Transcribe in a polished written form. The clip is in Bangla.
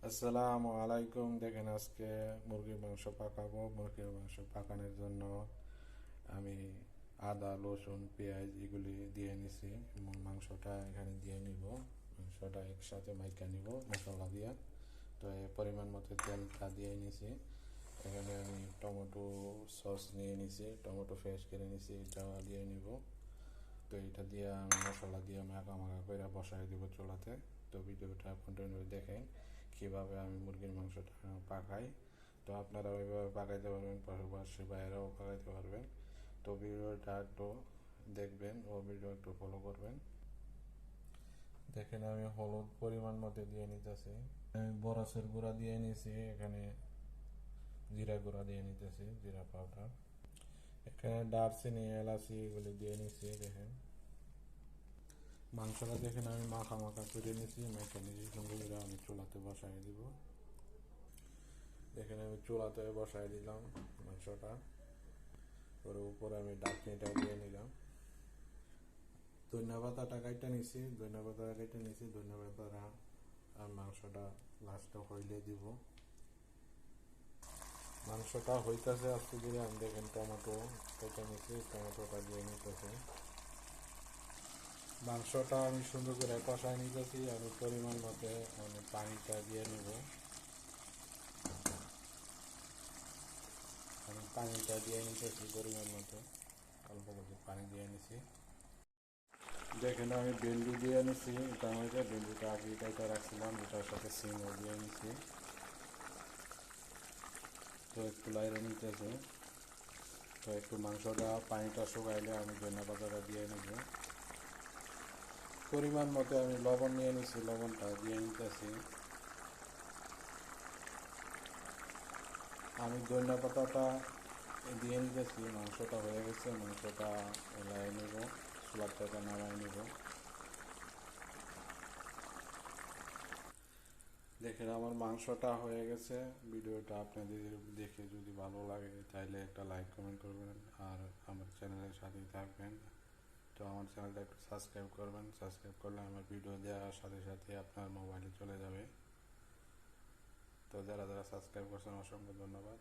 আসসালামু আলাইকুম। দেখেন আজকে মুরগির মাংস পাকাবো। মুরগির মাংস পাকানোর জন্য আমি আদা রসুন পেঁয়াজ এগুলি দিয়ে নিছি। মাংসটা এখানে দিয়ে নিব। মাংসটা একসাথে মাইকা নিব মশলা দিয়ে। তো পরিমাণ মতো তেলটা দিয়ে নিছি। এখানে আমি টমেটো সস নিয়ে নিছি, টমেটো ফ্রেশ করে নিছি, এটা দিয়ে নিব। তো এটা দিয়ে আমি মশলা দিয়ে মাখা মাখা করে বসাই দিব চুলাতে। তো ভিডিওটা কন্টিনিউ দেখেন কীভাবে আমি মুরগির মাংসটা পাকাই। তো আপনারা ওইভাবে পাকাইতে পারবেন, পাশাপাশি বাইরেও পাকাইতে পারবেন। তো ভিডিওটা একটু দেখবেন ও ভিডিও একটু ফলো করবেন। দেখেন আমি হলুদ পরিমাণ মতো দিয়ে নিতেছি, আমি বরফের গুঁড়া দিয়ে নিছি, এখানে জিরা গুঁড়া দিয়ে নিতেছি, জিরা পাউডার, এখানে দারচিনি এলাচি এগুলি দিয়ে নিছি। দেখেন মাংসটা দেখেন আমি মাখা মাখা করে নিছি, মেখে নিছি সুন্দর করে। আমি চুলাতে বসাই দিব। দেখেন আমি চুলাতে বসাই দিলাম মাংসটা, ওর উপরে আমি ডাকনিটা দিয়ে নিলাম। ধনিয়া পাতাটা কাইটা নিছি, ধনিয়া পাতাটা আর মাংসটা লাস্টে হইলে দিব। মাংসটা হইতেছে আস্তে ধীরে। আমি দেখেন টমেটো কেটে নিছি, টমেটোটা দিয়ে নিতেছে। মাংসটা আমি সুন্দর করে কষাই নিতেছি। আমি পরিমাণ মতো আমি পানিটা দিয়ে নেব। আমি পানিটা দিয়ে নিতেছি পরিমাণ মতো, অল্প কিছু পানি দিয়ে নিছি। দেখেন আমি ভেন্ডি দিয়ে নিছি, টমেটো ভেন্ডিটা আগে কাইটা রাখছিলাম, এটার সাথে সিমও দিয়ে নিছি। তো একটু লাইরে নিতেছে। তো একটু মাংসটা পানিটা শুকাইলে আমি ধনিয়া পাতাটা দিয়ে নেব। পরিমাণ মতো আমি লবণ নিয়ে নিছি, লবণটা দিয়ে নিতেছি। আমি ধনিয়া পাতাটা দিয়ে নিতেছি। মাংসটা হয়ে গেছে, মাংসটা এলাই নেব, চুলার থেকে নামাই নেব। দেখেন আমার মাংসটা হয়ে গেছে। ভিডিওটা আপনাদের দেখে যদি ভালো লাগে তাহলে একটা লাইক কমেন্ট করবেন, আর আমার চ্যানেলের সাথেই থাকবেন। তো আমার চ্যানেলটা একটু সাবস্ক্রাইব করবেন। সাবস্ক্রাইব করলে আমার ভিডিও দেওয়ার সাথে সাথে আপনার মোবাইলে চলে যাবে। তো যারা যারা সাবস্ক্রাইব করছেন অসংখ্য ধন্যবাদ।